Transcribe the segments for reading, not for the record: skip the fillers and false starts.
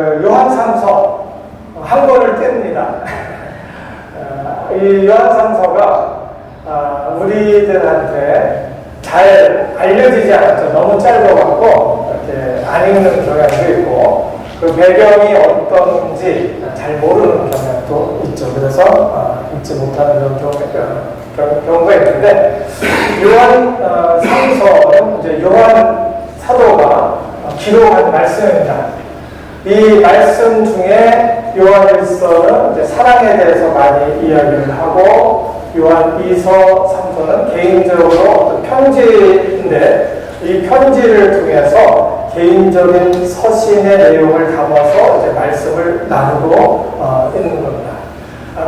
요한삼서 한 권을 뗍니다. 이 요한삼서가 우리들한테 잘 알려지지 않았죠. 너무 짧아갖고 이렇게 안 읽는 경향도 있고 그 배경이 어떤지 잘 모르는 경향도 있죠. 그래서 읽지 못하는 그런 경우가 있는데 요한삼서는 이제 요한 사도가 기록한 말씀입니다. 이 말씀 중에 요한일서는 이제 사랑에 대해서 많이 이야기를 하고 요한 2서, 3서는 개인적으로 어떤 편지인데 이 편지를 통해서 개인적인 서신의 내용을 담아서 이제 말씀을 나누고 있는 겁니다.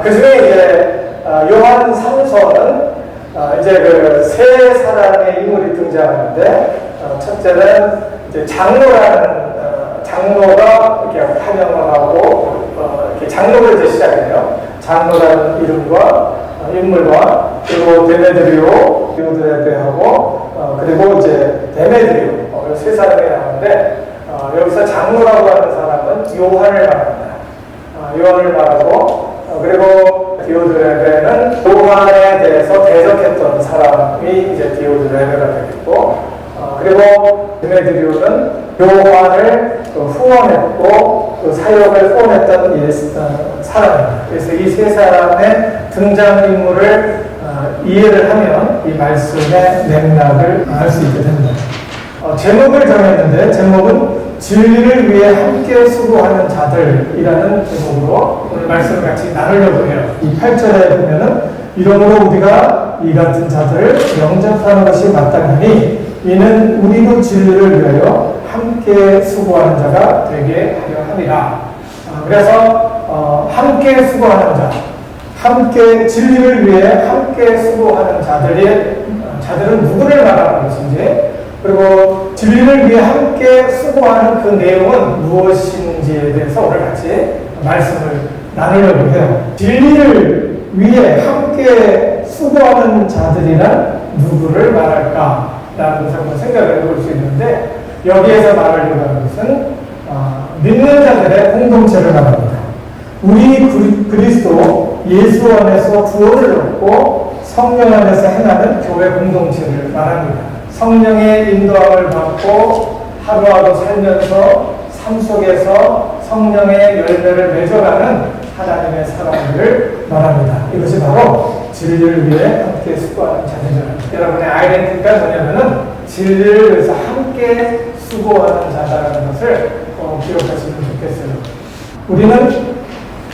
그 중에 이제 요한 3서는 이제 그 세 사람의 인물이 등장하는데 첫째는 이제 장로가 이렇게 환영을 하고 이렇게 장로를 이제 시작해요. 장로라는 이름과 인물과 그리고 데메드리오, 디오드레베하고 그리고 이제 데메드리오 세 사람이 나오는데 여기서 장로라고 하는 사람은 요한을 말합니다. 요한을 말하고 그리고 디오드레베는 요한에 대해서 대적했던 사람이 이제 디오드레베가 되겠고 그리고 데메드리오는 요한을 후원했고 그 사역을 후원했던 사람입니다. 그래서 이 세 사람의 등장인물을 이해를 하면 이 말씀의 맥락을 알 수 있게 됩니다. 제목을 정했는데 제목은 진리를 위해 함께 수고하는 자들이라는 제목으로 오늘 말씀을 같이 나누려고 해요. 이 8절에 보면은 이러므로 우리가 이 같은 자들을 영접하는 것이 마땅하니 이는 우리도 진리를 위하여 함께 수고하는 자가 되게 하려 함이라. 그래서 함께 수고하는 자, 함께 진리를 위해 함께 수고하는 자들은 누구를 말하는 것인지 그리고 진리를 위해 함께 수고하는 그 내용은 무엇인지에 대해서 오늘 같이 말씀을 나누려고 해요. 진리를 위해 함께 수고하는 자들이란 누구를 말할까? 라는 것을 한번 생각을 해볼 수 있는데 여기에서 말하려고 하는 것은 믿는 자들의 공동체를 말합니다. 우리 그리스도 예수 안에서 구원을 얻고 성령 안에서 행하는 교회 공동체를 말합니다. 성령의 인도함을 받고 하루하루 살면서 삶 속에서 성령의 열매를 맺어가는 하나님의 사람들을 말합니다. 이것이 바로 진리를 위해 함께 수고하는 자들입니다. 여러분의 아이덴티티가 뭐냐면은 진리를 위해서 함께 수고하는 자다라는 것을 기억하시면 좋겠어요. 우리는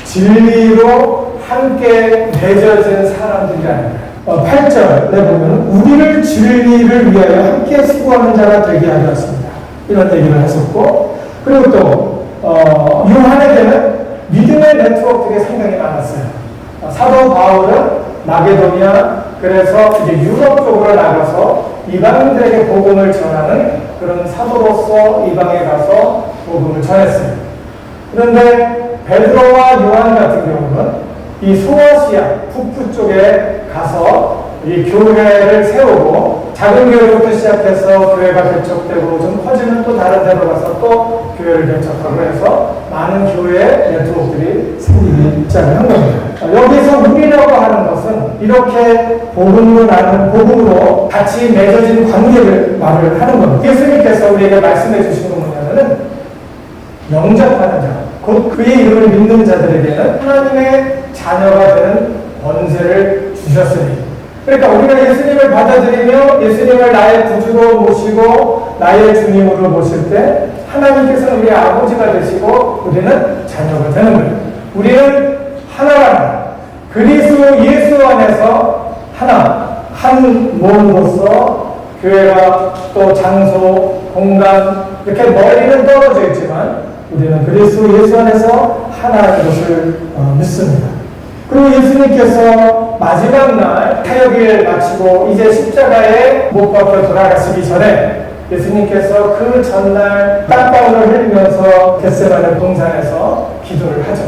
진리로 함께 맺어진 사람들이 아닙니다. 8절에 보면 우리를 진리를 위하여 함께 수고하는 자가 되게 하려 했습니다. 이런 얘기를 하셨고 그리고 또 요한에게는 믿음의 네트워크가 상당히 많았어요. 사도 바울은 마게도니아 그래서 이제 유럽 쪽으로 나가서 이방인들에게 복음을 전하는 그런 사도로서 이방에 가서 복음을 전했어요. 그런데 베드로와 요한 같은 경우는 이 소아시아 북부 쪽에 가서 이 교회를 세우고 작은 교회부터 시작해서 교회가 개척되고 좀 커지면 또 다른 데로 가서 또 교회를 개척하고 해서 많은 교회 네트워크들이 생기기 시작을 한 겁니다. 여기서 우리라고 하는 것은 이렇게 복음으로 나눈 복음으로 같이 맺어진 관계를 말을 하는 겁니다. 예수님께서 우리에게 말씀해 주신 건 뭐냐면은 영접하는 자, 곧 그의 이름을 믿는 자들에게는 하나님의 자녀가 되는 권세를 주셨으니 그러니까 우리가 예수님을 받아들이며 예수님을 나의 구주로 모시고 나의 주님으로 모실 때 하나님께서는 우리의 아버지가 되시고 우리는 자녀가 되는 거예요. 우리는 하나라는 그리스도 예수 안에서 한 몸으로서 교회가 또 장소, 공간 이렇게 멀리는 떨어져 있지만 우리는 그리스도 예수 안에서 하나인 것을 믿습니다. 그리고 예수님께서 마지막 날 사역을 마치고 이제 십자가에 못 박혀 돌아가시기 전에 예수님께서 그 전날 땀방울을 흘리면서 겟세마네 동산에서 기도를 하죠.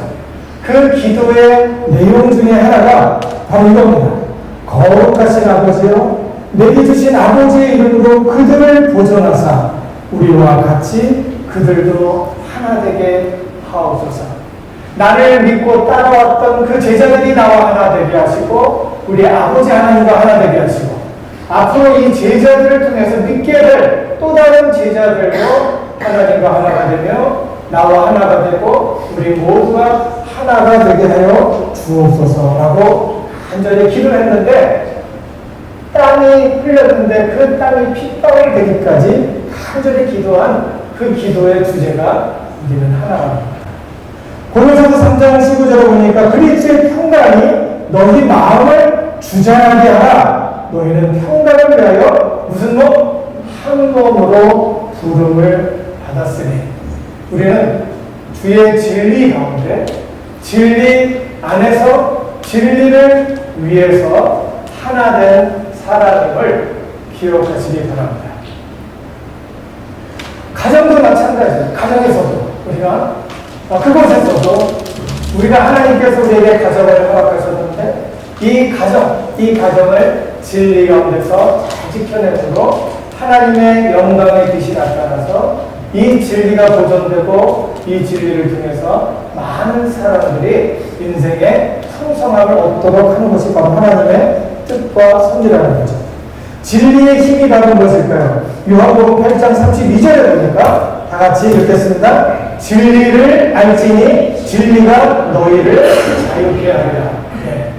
그 기도의 내용 중에 하나가 바로 이겁니다. 거룩하신 아버지여 내게 주신 아버지의 이름으로 그들을 보존하사 우리와 같이 그들도 하나 되게 하옵소서. 나를 믿고 따라왔던 그 제자들이 나와 하나 되게 하시고 우리 아버지 하나님과 하나 되게 하시고 앞으로 이 제자들을 통해서 믿게 될 또 다른 제자들도 하나님과 하나가 되며 나와 하나가 되고 우리 모두가 하나가 되게 하여 주옵소서라고 간절히 기도를 했는데 땀이 흘렸는데 그 땀이 핏방울 되기까지 간절히 기도한 그 기도의 주제가 우리는 하나입니다. 고린도서 3장 19절에 보니까 그리스도의 평강이 너희 마음을 주장하게 하라. 너희는 평강을 위하여 무슨 몸? 한 몸으로 부름을 받았으니. 우리는 주의 진리 가운데 진리 안에서 진리를 위해서 하나 된 사람임을 기억하시기 바랍니다. 가정도 마찬가지예요. 가정에서도 우리가 그곳에서도 우리가 하나님께서 우리에게 가정을 허락하셨는데 이 가정을 진리 가운데서 잘 지켜내므로 하나님의 영광의 빛이 나타나서 이 진리가 보존되고 이 진리를 통해서 많은 사람들이 인생의 풍성함을 얻도록 하는 것이 바로 하나님의 뜻과 섭리라는 거죠. 진리의 힘이 바로 무엇일까요? 요한복음 8장 32절에 보니까 다 같이 읽겠습니다. 진리를 알지니 진리가 너희를 자유케 하리라. 네.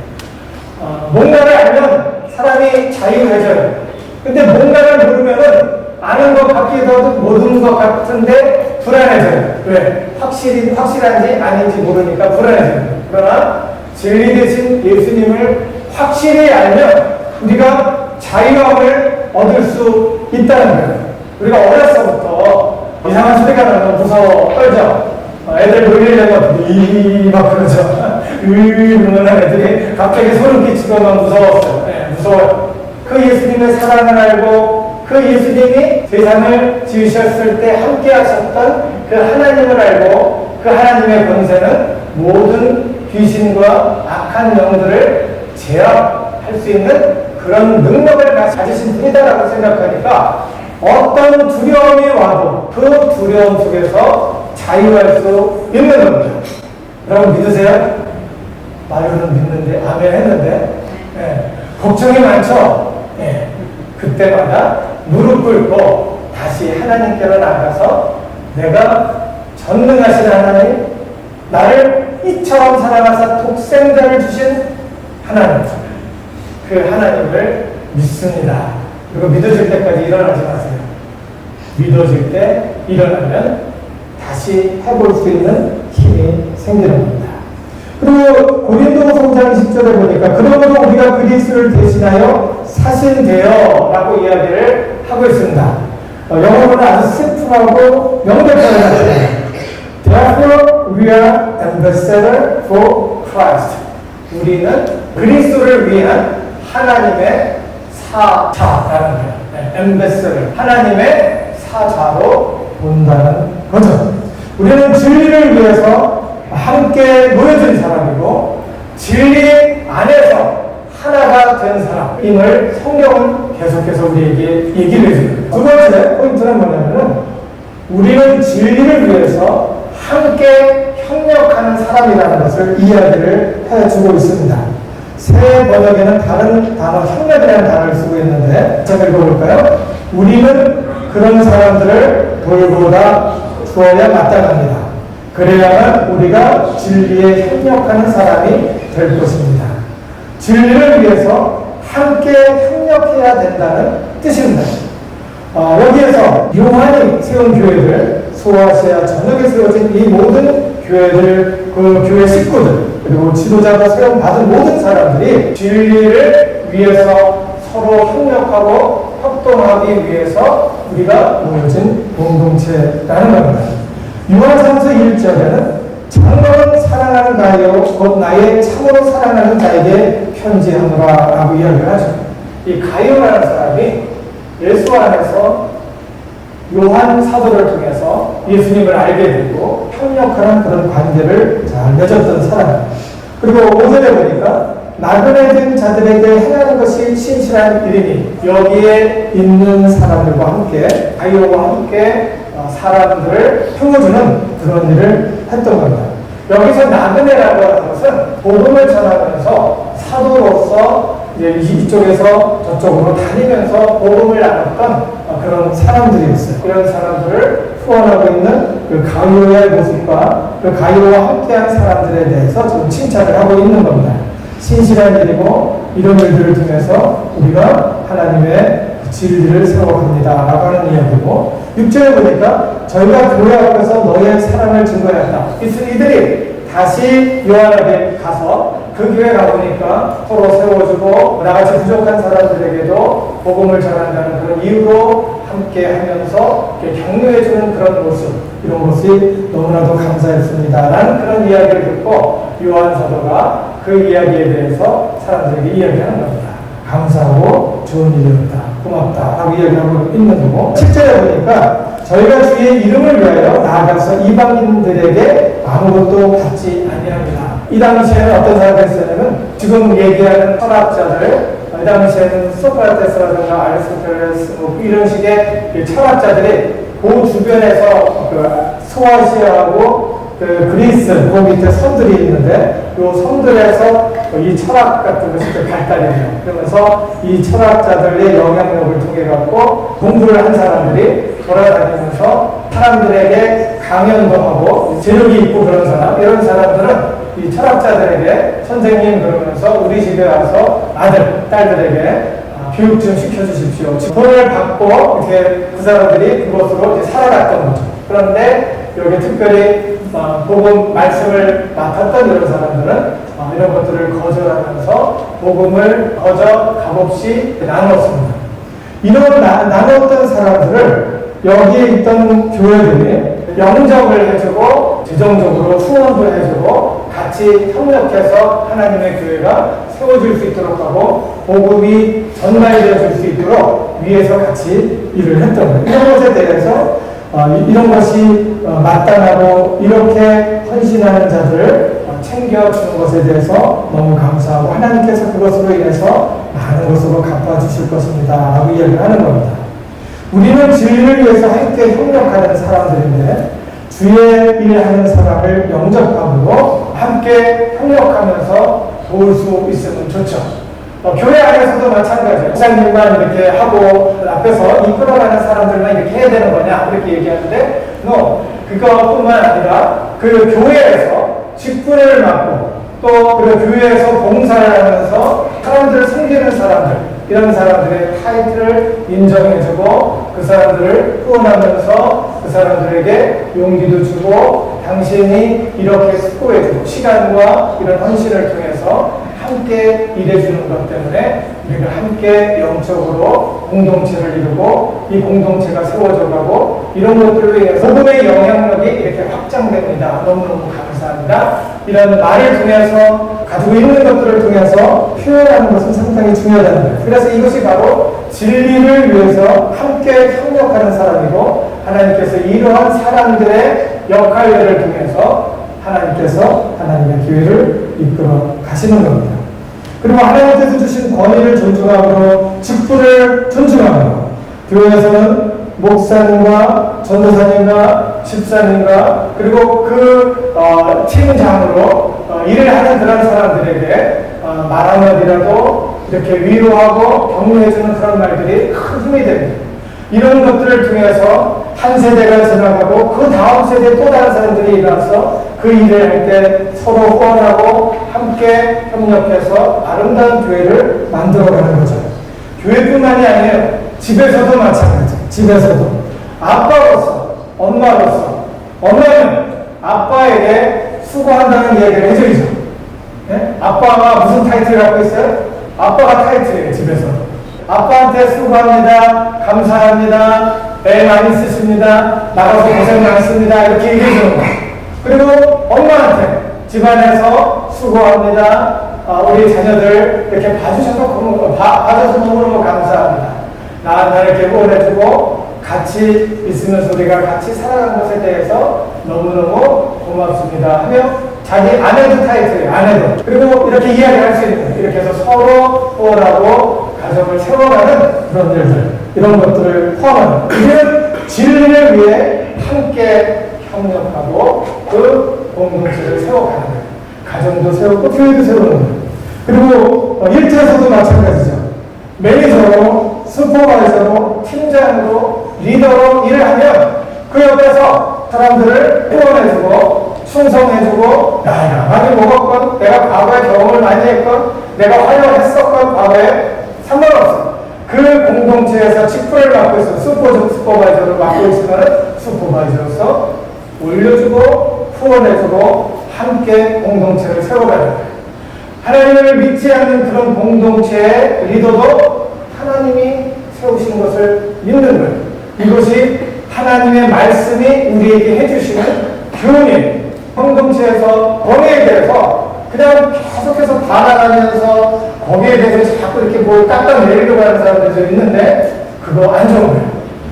뭔가를 알면 사람이 자유해져요. 근데 뭔가를 모르면은 아는 것 같기도 하고 모르는 것 같은데 불안해져요. 왜? 확실한지 아닌지 모르니까 불안해져요. 그러나 진리 대신 예수님을 확실히 알면 우리가 자유함을 얻을 수 있다는 거예요. 우리가 어렸을부터 이상한 소리가 나면 무서워 떨죠. 애들 놀리려고 막 그러죠. 그러는 애들이 갑자기 소름 끼치고 막 무서웠어요. 네, 무서워요. 그 예수님의 사랑을 알고 그 예수님이 세상을 지으셨을 때 함께 하셨던 그 하나님을 알고 그 하나님의 권세는 모든 귀신과 악한 영들을 제압할 수 있는 그런 능력을 가지신 분이다라고 생각하니까 어떤 두려움이 와도 그 두려움 속에서 자유할 수 있는 겁니다. 여러분 믿으세요? 말로는 믿는데 아멘 했는데 네. 걱정이 많죠? 네. 그때마다 무릎 꿇고 다시 하나님께로 나가서 내가 전능하신 하나님 나를 이처럼 사랑하사 독생자를 주신 하나님 그 하나님을 믿습니다. 그리고 믿어질 때까지 일어나지 마세요. 믿어질 때 일어나면 다시 해볼 수 있는 힘이 생기는 겁니다. 그리고 고린도서 5장 10절에 보니까 그러므로 우리가 그리스도를 대신하여 사신되어 라고 이야기를 하고 있습니다. 영어로는 아주 심플하고 명백하게 나타납니다. Therefore we are ambassador for Christ. 우리는 그리스도를 위한 하나님의 사자라는 거예요. 네, ambassador. 하나님의 사자로 본다는 거죠. 우리는 진리를 위해서 함께 모여진 사람이고 진리 안에서 하나가 된 사람임을 성경은 계속해서 우리에게 얘기를 해줍니다. 두 번째 포인트는 뭐냐면은 우리는 진리를 위해서 함께 협력하는 사람이라는 것을 이야기를 해주고 있습니다. 새 번역에는 다른 단어, 협력이라는 단어를 쓰고 있는데 제가 읽어볼까요? 우리는 그런 사람들을 돌보다 주어야 마땅합니다. 그래야만 우리가 진리에 협력하는 사람이 될 것입니다. 진리를 위해서 함께 협력해야 된다는 뜻입니다. 여기에서 요한이 세운 교회들, 소아시아 전역에 세워진 이 모든 교회들, 그 교회 식구들, 그리고 지도자가 세움받은 모든 사람들이 진리를 위해서 서로 협력하고 협동하기 위해서 우리가 모여진 공동체라는 겁니다. 요한삼서 1절에는 장로는 사랑하는 자요 곧 나의 참으로 사랑하는 자에게 편지하노라 라고 이야기를 하죠. 이 가요라는 사람이 예수 안에서 요한 사도를 통해서 예수님을 알게 되고 협력하는 그런 관계를 잘 맺었던 사람. 그리고 5절에 보니까 나그네 된 자들에게 행하는 것이 신실한 일이니 여기에 있는 사람들과 함께 가요와 함께 사람들을 품어주는 그런 일을 했던 겁니다. 여기서 나그네라고 하는 것은 복음을 전하면서 사도로서 이제 이쪽에서 저쪽으로 다니면서 복음을 나눴던 그런 사람들이었어요. 그런 사람들을 후원하고 있는 그 가이오의 모습과 그 가이오와 함께한 사람들에 대해서 지금 칭찬을 하고 있는 겁니다. 신실한 일이고 이런 일들을 통해서 우리가 하나님의 진리를 세워갑니다 라고 하는 이야기고, 6절에 보니까 저희가 교회 앞에서 너의 사랑을 증거했다. 이들이 다시 요한에게 가서 그 교회 가보니까 서로 세워주고 나같이 부족한 사람들에게도 복음을 전한다는 그런 이유로 함께 하면서 격려해주는 그런 모습, 이런 것이 너무나도 감사했습니다 라는 그런 이야기를 듣고 요한 사도가 그 이야기에 대해서 사람들에게 이야기하는 겁니다. 감사하고 좋은 일이었다, 고맙다 라고 이야기하고 있는 거고, 7절에 보니까 저희가 주의 이름을 위하여 나아가서 이방인들에게 아무것도 받지 아니합니다. 이 당시에는 어떤 사람들이 있었냐면 지금 얘기하는 철학자들, 이 당시에는 소크라테스라든가 아리스토텔레스 이런 식의 철학자들이 그 주변에서 소아시아하고 그리스, 그 밑에 섬들이 있는데 이 섬들에서 이 철학 같은 것이 발달이 돼요. 그러면서 이 철학자들의 영향력을 통해 갖고 공부를 한 사람들이 돌아다니면서 사람들에게 강연도 하고 재력이 있고 그런 사람, 이런 사람들은 이 철학자들에게 선생님 그러면서 우리 집에 와서 아들, 딸들에게 교육 좀 시켜주십시오. 돈을 받고 이렇게 그 사람들이 그곳으로 이제 살아갔던 거죠. 그런데 여기 특별히 복음 말씀을 맡았던 이런 사람들은 이런 것들을 거절하면서 복음을 거저 값없이 나눴습니다. 이런 나눴던 사람들을 여기에 있던 교회들이 영접을 해주고 재정적으로 후원도 해주고 같이 협력해서 하나님의 교회가 세워질 수 있도록 하고 복음이 전달되어질 수 있도록 위에서 같이 일을 했던 거예요. 이런 것에 대해서 이런 것이 마땅하고 이렇게 헌신하는 자들을 챙겨주는 것에 대해서 너무 감사하고 하나님께서 그것으로 인해서 많은 것으로 갚아주실 것입니다 라고 이야기를 하는 겁니다. 우리는 진리를 위해서 함께 협력하는 사람들인데 주의 일하는 사람을 영접함으로 함께 협력하면서 도울 수 있으면 좋죠. 교회 안에서도 마찬가지예요. 목사님만 이렇게 하고 앞에서 이끌어가는 사람들만 이렇게 해야 되는 거냐 이렇게 얘기하는데 그것뿐만 아니라 그 교회에서 직분을 맡고 또 그 교회에서 봉사를 하면서 사람들을 섬기는 사람들, 이런 사람들의 타이틀을 인정해주고 그 사람들을 후원하면서 그 사람들에게 용기도 주고 당신이 이렇게 수고해주고 시간과 이런 헌신을 통해서 함께 일해주는 것 때문에 우리가 함께 영적으로 공동체를 이루고 이 공동체가 세워져가고 이런 것들로 인해서 복음의 영향력이 이렇게 확장됩니다. 너무너무 감사합니다. 이런 말을 통해서 가지고 있는 것들을 통해서 표현하는 것은 상당히 중요하다는 거예요. 그래서 이것이 바로 진리를 위해서 함께 협력하는 사람이고 하나님께서 이러한 사람들의 역할들을 통해서 하나님께서 하나님의 기회를 이끌어 가시는 겁니다. 그리고 하나님께서 주신 권위를 존중하고 직분을 존중하고 교회에서는 목사님과 전도사님과 집사님과 그리고 그 팀장으로 일을 하는 그런 사람들에게 말 한마디라도 이렇게 위로하고 격려해주는 그런 말들이 큰 힘이 됩니다. 이런 것들을 통해서 한 세대가 지나가고 그 다음 세대 또 다른 사람들이 일어나서 그 일을 할 때 서로 후원하고 함께 협력해서 아름다운 교회를 만들어가는 거죠. 교회뿐만이 아니에요. 집에서도 마찬가지. 집에서도 아빠로서, 엄마로서, 엄마는 아빠에게 수고한다는 이야기를 해줘야죠. 네? 아빠가 무슨 타이틀을 갖고 있어요? 아빠가 타이틀이에요. 집에서도. 아빠한테 수고합니다. 감사합니다. 애 많이 쓰십니다. 나가서 고생 많습니다. 이렇게 얘기해주는 거예요. 그리고 엄마한테 집안에서 수고합니다. 우리 자녀들 이렇게 봐줘서 너무너무 감사합니다. 나 이렇게 후원해주고 같이 있으면서 우리가 같이 살아가는 것에 대해서 너무너무 고맙습니다 하며 자기 아내도 타이틀이에요. 아내도. 그리고 이렇게 이야기할 수 있는 이렇게 해서 서로 후원하고 가정을 세워가는 그런 일들, 이런 것들을 포함하는 우리는 진리를 위해 함께 협력하고 그 공동체를 세워가는 거예요. 가정도 세우고 교회도 세우는 거예요. 그리고 일터에서도 마찬가지죠. 매니저로, 슈퍼바이저로, 팀장으로, 리더로 일을 하면 그 옆에서 사람들을 후원해주고 충성해주고 나이가 많이 먹었건 내가 과거에 경험을 많이 했건 내가 활용했었건 과거에 상관없어. 그 공동체에서 직분을 맡고 있어. 슈퍼바이저를 맡고 있으면 슈퍼바이저로서 올려주고 후원해주고 함께 공동체를 세워가는 거예요. 하나님을 믿지 않는 그런 공동체의 리더도 하나님이 세우신 것을 믿는 거예요. 이것이 하나님의 말씀이 우리에게 해주시는 교훈이에요. 공동체에서 권위에 대해서 그냥 계속해서 반항하면서 거기에 대해서 자꾸 이렇게 뭘 깎아내리려고 하는 사람들이 좀 있는데 그거 안 좋은 거예요.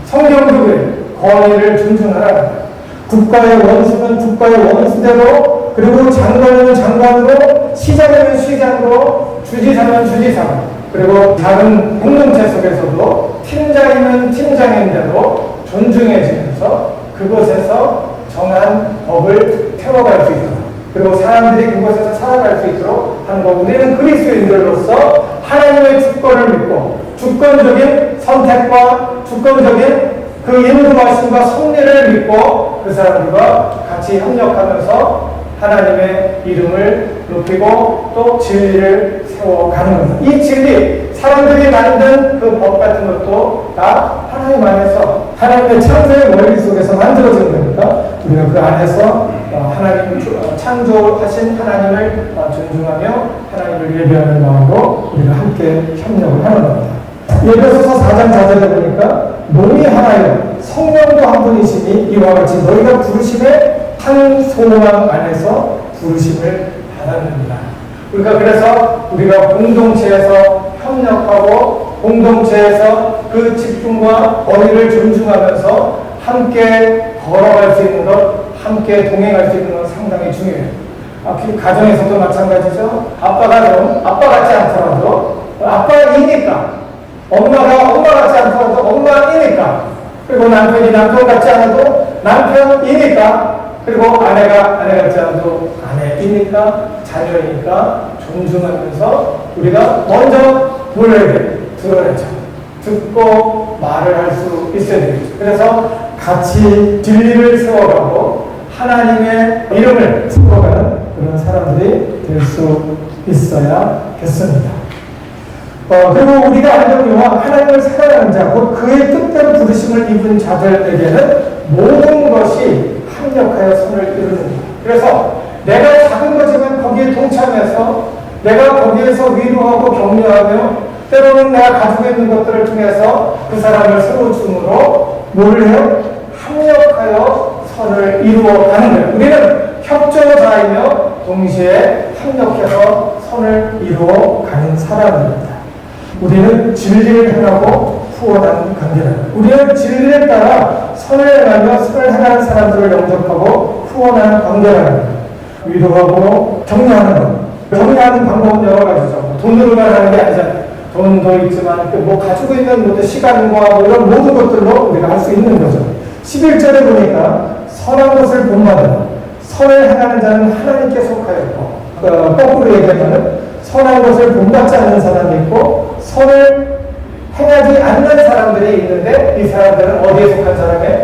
성경도 그래요. 권위를 존중하라는 거예요. 국가의 원수는 국가의 원수대로, 그리고 장관은 장관으로, 시장이면 시장으로, 주지사는 주지사로, 그리고 작은 공동체 속에서도 팀장이면 팀장인 대로 존중해지면서 그곳에서 정한 법을 태워갈 수 있도록, 그리고 사람들이 그곳에서 살아갈 수 있도록 하는 거. 우리는 그리스도인들로서 하나님의 주권을 믿고 주권적인 선택과 주권적인 그 인도하심과 섭리를 믿고 그 사람들과 같이 협력하면서 하나님의 이름을 높이고 또 진리를 세워가는 겁니다. 이 진리, 사람들이 만든 그 법 같은 것도 다 하나님 안에서 하나님의 창조의 원리 속에서 만들어진 거니까 우리가 그 안에서 하나님 창조하신 하나님을 존중하며 하나님을 예배하는 마음으로 우리가 함께 협력을 하는 겁니다. 에베소서 4장 4절에 보니까 몸이 하나요 성령도 한 분이시니 이와 같이 너희가 부르심의 한 소망 안에서 부르심을 받았느니라. 그러니까 그래서 우리가 공동체에서 협력하고 공동체에서 그 직분과 권위를 존중하면서 함께 걸어갈 수 있는 것, 함께 동행할 수 있는 건 상당히 중요해요. 가정에서도 마찬가지죠. 아빠가 좀 아빠 같지 않더라도 아빠이니까, 엄마가 엄마 같지 않더라도 엄마이니까, 그리고 남편이 남편 같지 않아도 남편이니까, 그리고 아내가 아내 같지 않아도 아내이니까, 자녀이니까 존중하면서 우리가 먼저 몰라야 돼요. 들어야죠. 듣고 말을 할 수 있어야 되겠죠. 그래서 같이 진리를 세워가고 하나님의 이름을 세워가는 그런 사람들이 될 수 있어야겠습니다. 그리고 우리가 알려주와 하나님을 사랑하는 자, 곧 그의 뜻대로 부르심을 입은 자들에게는 모든 것이 합력하여 선을 이루는다. 그래서 내가 작은 거지만 거기에 동참해서 내가 거기에서 위로하고 격려하며 때로는 내가 가지고 있는 것들을 통해서 그 사람을 세워줌으로 뭐를 해요? 합력하여 선을 이루어가는 거예요. 우리는 협조자이며 동시에 합력해서 선을 이루어가는 사람입니다. 우리는 진리를 행하고 후원하는 관계다. 우리는 진리에 따라 선을 행하며 선을 행하는 사람들을 영접하고 후원하는 관계라는 거예요. 위로하고 격려하는 것. 격려하는 방법은 여러 가지죠. 돈으로만 하는 게 아니잖아요. 돈도 있지만 뭐 가지고 있는 뭐 시간과 뭐 이런 모든 것들로 우리가 할 수 있는 거죠. 11절에 보니까 선한 것을 본받아 선을 행하는 자는 하나님께 속하였고, 거꾸로 얘기하면 선한 것을 본받지 않는 사람이 있고 선을 행하지 않는 사람들이 있는데 이 사람들은 어디에 속한 사람이에요?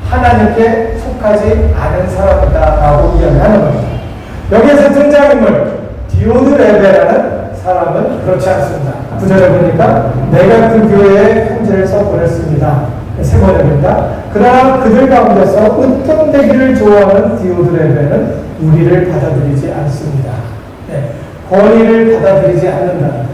하나님께 속하지 않은 사람이다 라고 이야기하는 겁니다. 여기에서 등장인물 디오드레베라는 사람은 그렇지 않습니다. 9절에 보니까 내가 그 교회에 편지를 써 보냈습니다. 세 번입니다. 그러나 그들 가운데서 으뜸되기를 좋아하는 디오드레베는 우리를 받아들이지 않습니다. 권위를 받아들이지 않는다.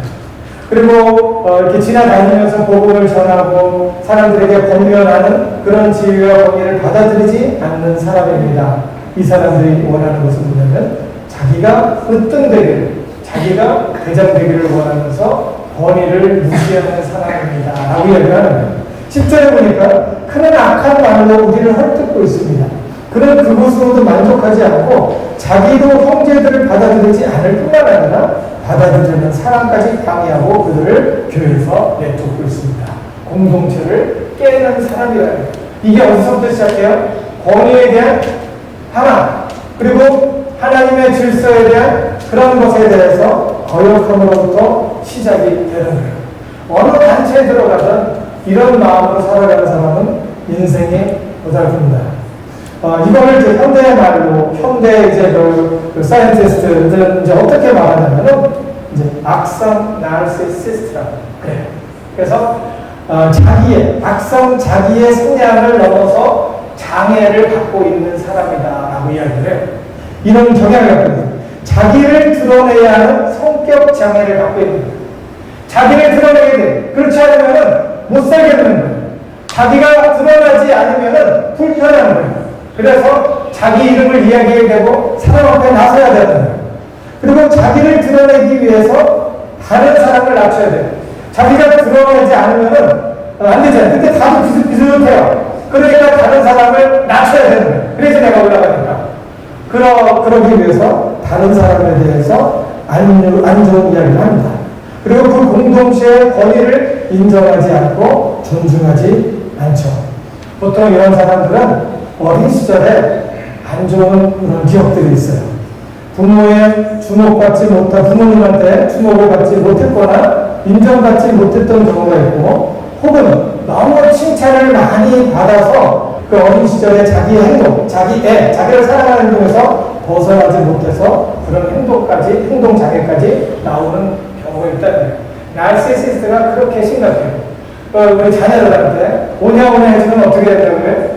그리고 이렇게 지나다니면서 복음을 전하고 사람들에게 권면하는 그런 지위와 권위를 받아들이지 않는 사람입니다. 이 사람들이 원하는 것은 뭐냐면 자기가 으뜸되기를, 자기가 대장되기를 원하면서 권위를 무시하는 사람입니다 라고 얘기하는 거예요. 10절에 보니까 그는 악한 말로 우리를 헐뜯고 있습니다. 그는 그것으로도 만족하지 않고 자기도 형제들을 받아들이지 않을 뿐만 아니라 받아들이는 사람까지 방해하고 그들을 교회에서 내쫓고 있습니다. 공동체를 깨는 사람이라는 거예요. 이게 어디서부터 시작해요? 권위에 대한 하나, 그리고 하나님의 질서에 대한 그런 것에 대해서 거역함으로부터 시작이 되는 거예요. 어느 단체에 들어가든 이런 마음으로 살아가는 사람은 인생이 고달픕니다. 이거를 이제 현대의 말로, 현대 이제 그 사이언티스트들은 이제 어떻게 말하냐면은, 이제 악성 나르시시스트라고 그래요. 그래서, 자기의 성향을 넘어서 장애를 갖고 있는 사람이다라고 이야기를 해요. 이런 경향을 갖고 있는 거예요. 자기를 드러내야 하는 성격 장애를 갖고 있는 거예요. 자기를 드러내게 돼. 그렇지 않으면은 못 살게 되는 거예요. 자기가 드러나지 않으면은 불편한 거예요. 그래서 자기 이름을 이야기해야 되고 사람 앞에 나서야 되는 거예요. 그리고 자기를 드러내기 위해서 다른 사람을 낮춰야 돼요. 자기가 드러내지 않으면은 안 되잖아요. 근데 다들 비슷비슷해요. 그러니까 다른 사람을 낮춰야 되는 거예요. 그래서 내가 올라가니까. 그러기 위해서 다른 사람에 대해서 안 좋은 이야기를 합니다. 그리고 그 공동체의 권위를 인정하지 않고 존중하지 않죠. 보통 이런 사람들은 어린 시절에 안 좋은 그런 기억들이 있어요. 부모님한테 주목을 받지 못했거나 인정받지 못했던 경우가 있고, 혹은 너무 칭찬을 많이 받아서 그 어린 시절에 자기의 행동, 자기를 사랑하는 행동에서 벗어나지 못해서 그런 행동 장애까지 나오는 경우가 있다는 거예요. 나르시시스트가 그렇게 심각해요. 우리 자녀들한테 오냐오냐 해주면 어떻게 해야 되고요?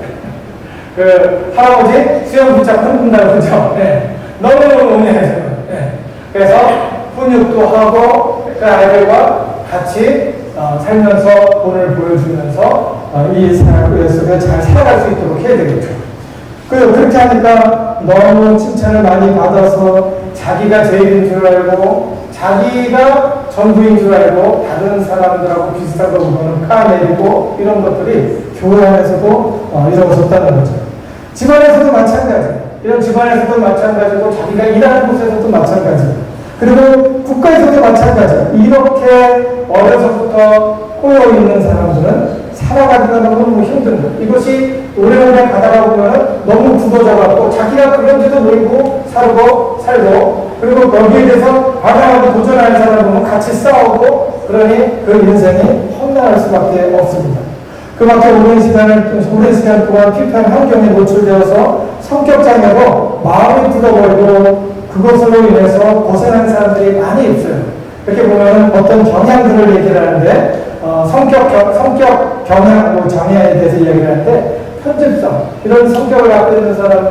할아버지 수염 붙잡고 흔든다고 그러죠? 네. 너무너무 오냐해주면. 네. 그래서 훈육도 하고 그 아이들과 같이 살면서 본을 보여주면서 이 사회 속에 잘 살아갈 수 있도록 해야 되겠죠. 그렇게 하니까 너무 칭찬을 많이 받아서 자기가 제일인 줄 알고, 자기가 전부인 줄 알고 다른 사람들하고 비슷한 거 보면 까내리고, 이런 것들이 교회 안에서도 이루어졌다는 거죠. 집안에서도 마찬가지예요. 이런 집안에서도 마찬가지고, 자기가 일하는 곳에서도 마찬가지예요. 그리고 국가에서도 마찬가지예요. 이렇게 어려서부터 꼬여있는 사람들은 살아가기가 너무 힘든 거예요. 이것이 오래오래 가다가 보면 너무 굳어져갖고 자기가 그런지도 모르고 살고, 그리고 거기에 대해서 과감하게 도전하는 사람을 보면 같이 싸우고, 그러니 그 인생이 험난할 수밖에 없습니다. 그밖에 오랜 시간 동안 피폐한 환경에 노출되어서 성격장애로 마음이 굳어버리고, 그것으로 인해서 고생하는 사람들이 많이 있어요. 이렇게 보면 어떤 경향들을 얘기를 하는데, 성격 경향 장애에 대해서 얘기를 하는데, 편집성, 이런 성격을 갖고 있는 사람은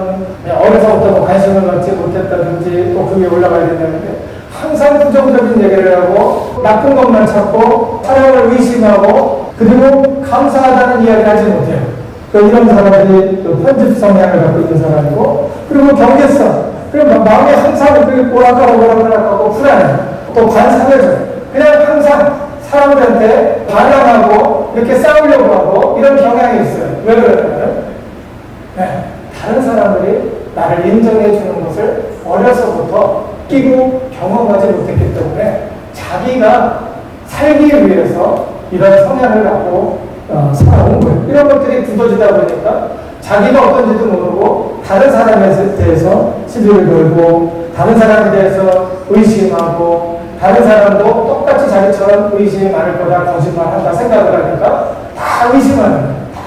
어려서부터 관심을 갖지 못했다든지 또 그게 올라가야 된다는데, 항상 부정적인 얘기를 하고 나쁜 것만 찾고 사람을 의심하고, 그리고 감사하다는 이야기를 하지 못해요. 이런 사람들이 편집 성향을 갖고 있는 사람이고, 그리고 경계성, 그리고 마음에 항상 오락가락 불안해. 또 반사회적, 그냥 항상 사람들한테 반항하고 이렇게 싸우려고 하고, 이런 경향이 있어요. 왜 그러냐면 다른 사람들이 나를 인정해 주는 것을 어려서부터 끼고 경험하지 못했기 때문에 자기가 살기 위해서 이런 성향을 갖고 살아온 거예요. 이런 것들이 굳어지다 보니까 자기가 어떤지도 모르고 다른 사람에 대해서 시비를 걸고, 다른 사람에 대해서 의심하고, 다른 사람도 똑같이 자기처럼 의심이 많을 거다, 거짓말한다 생각을 하니까 다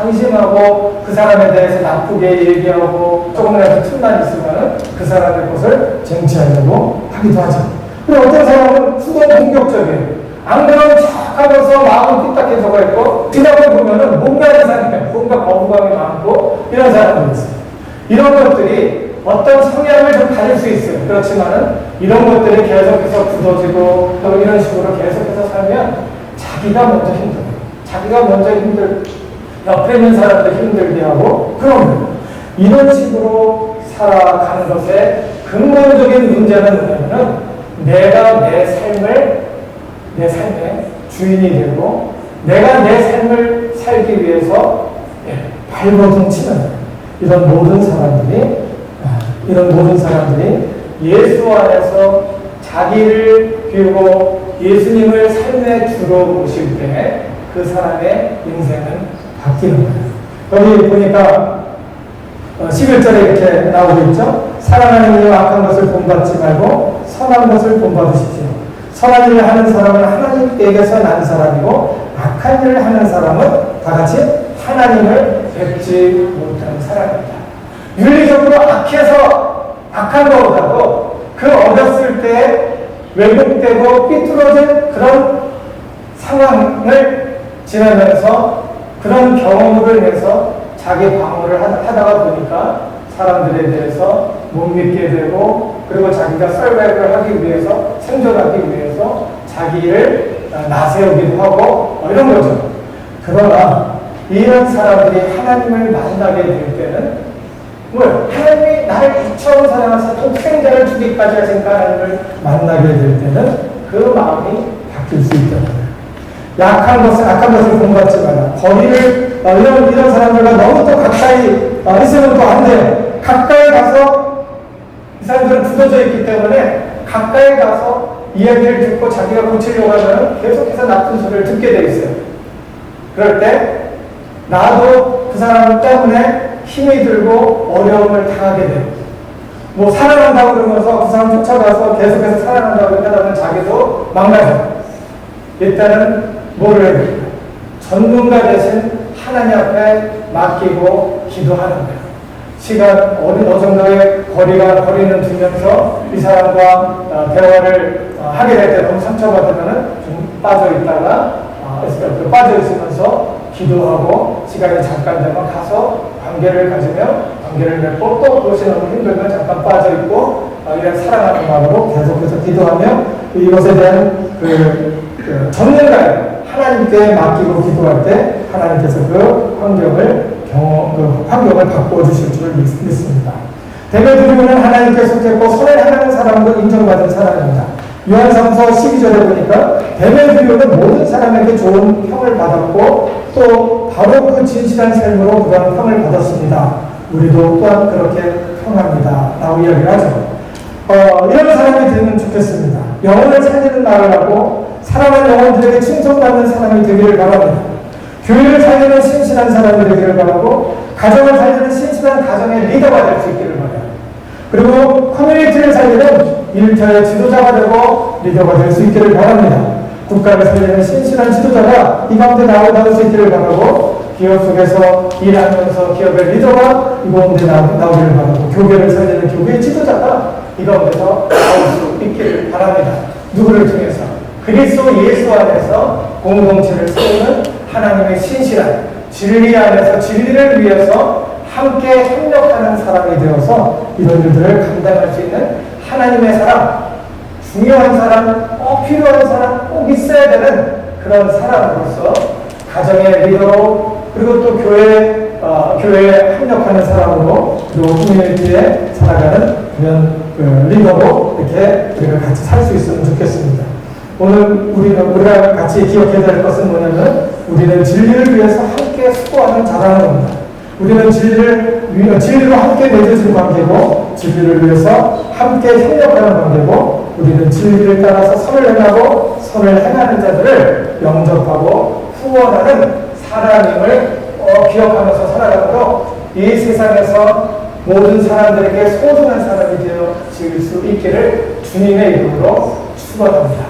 의심하고 그 사람에 대해서 나쁘게 얘기하고, 조금이라도 틈만 있으면 그 사람의 것을 쟁취하려고 하기도 하죠. 그리고 어떤 사람은 수도 공격적이에요. 안 그러면 척 하면서 마음은 삐딱해져가 있고, 지나고 보면은 뭔가 이상해요. 뭔가 거부감이 많고, 이런 사람들이 있어요. 이런 것들이 어떤 성향을 좀 가질 수 있어요. 그렇지만은 이런 것들이 계속해서 굳어지고 또 이런 식으로 계속해서 살면 자기가 먼저 힘들고, 옆에 있는 사람도 힘들게 하고, 그럼 이런 식으로 살아가는 것의 근본적인 문제는 뭐냐면은, 내가 내 삶의 주인이 되고, 내가 내 삶을 살기 위해서 발버둥 치는 이런 모든 사람들이 예수 안에서 자기를 비우고 예수님을 삶의 주로 모실 때 그 사람의 인생은 바뀌는 거예요. 여기 보니까 11절에 이렇게 나오고 있죠. 사랑하는 이여 악한 것을 본받지 말고 선한 것을 본받으십시오. 선한 일을 하는 사람은 하나님께서 난 사람이고 악한 일을 하는 사람은 다 같이 하나님을 뵙지 못하는 사람입니다. 윤리적으로 악해서 악한 것보다도 그 어렸을 때 왜곡되고 삐뚤어진 그런 상황을 지나면서 그런 경험으로 인해서 자기 방어를 하다가 보니까 사람들에 대해서 못 믿게 되고 그리고 자기가 서바이벌을 하기 위해서 생존하기 위해서 자기를 나세우기도 하고 이런 거죠. 그러나 이런 사람들이 하나님을 만나게 될 때는 뭐예요? 하나님이 나를 이처럼 사랑하셔서 독생자를 주기까지 하신 하나님을 만나게 될 때는 그 마음이 바뀔 수 있다는 거예요. 악한 것을 본받지 말라. 거리를 이런 사람들과 너무 또 가까이 있으면 또 안 돼요. 가까이 가서 이 사람들은 굳어져 있기 때문에 가까이 가서 이야기를 듣고 자기가 고치려고 하면 계속해서 나쁜 소리를 듣게 돼 있어요. 그럴 때 나도 그 사람 때문에 힘이 들고 어려움을 당하게 돼요. 뭐 사랑한다고 그러면서 그 사람 쫓아가서 계속해서 사랑한다고 하다 보면 자기도 망가져요. 일단은 뭐를 해야 될까요? 전문가 대신 하나님 앞에 맡기고 기도하는 거예요. 시간 어느 정도의 거리는 두면서 이 사람과 대화를 하게 될 때 너무 상처받으면 좀 빠져 있다가 빠져 있으면서 기도하고 시간이 잠깐 되면 가서 관계를 가지며 관계를 맺고 또 그것이 너무 힘들면 잠깐 빠져 있고 이런 사랑하는 마음으로 계속해서 기도하며 이것에 대한 전문가예요. 하나님께 맡기고 기도할 때 하나님께서 그 환경을 바꾸어 주실 줄 믿습니다. 데메드리오는 하나님께 속했고 선을 행하는 사람으로 인정받은 사람입니다. 요한삼서 12절에 보니까 데메드리오는 모든 사람에게 좋은 평을 받았고 또 바로 그 진실한 삶으로 그런 평을 받았습니다. 우리도 또한 그렇게 평합니다. 라고 이야기를 하죠. 이런 사람이 되면 좋겠습니다. 영혼을 살리는 말을 하고 사랑하는 영혼들에게 칭송받는 사람이 되기를 바랍니다. 교회를 살리는 신실한 사람이 되기를 바라고 가정을 살리는 신실한 가정의 리더가 될 수 있기를 바라요. 그리고 커뮤니티를 살리는 일터의 지도자가 되고 리더가 될 수 있기를 바랍니다. 국가를 살리는 신실한 지도자가 이 가운데 나올 수 있기를 바라고 기업 속에서 일하면서 기업의 리더가 이 가운데 나오기를 바라고 교회를 살리는 교회의 지도자가 이 가운데서 나올 수 있기를 바랍니다. 누구를 통해서? 그리스도 예수 안에서 공동체를 세우는 하나님의 신실한 진리 안에서 진리를 위해서 함께 협력하는 사람이 되어서 이런 일들을 감당할 수 있는 하나님의 사람, 중요한 사람, 필요한 사람, 꼭 있어야 되는 그런 사람으로서 가정의 리더로 그리고 또 교회에 협력하는 사람으로 그리고 커뮤니티에 살아가는 그런 리더로 이렇게 우리가 같이 살 수 있으면 좋겠습니다. 오늘 우리가 같이 기억해야 될 것은 뭐냐면 우리는 진리를 위해서 함께 수고하는 자라는 겁니다. 우리는 진리로 함께 맺어진 관계고 진리를 위해서 함께 협력하는 관계고 우리는 진리를 따라서 선을 행하고 선을 행하는 자들을 영접하고 후원하는 사람임을 기억하면서 살아가므로 이 세상에서 모든 사람들에게 소중한 사람이 되어질 수 있기를 주님의 이름으로 축원합니다.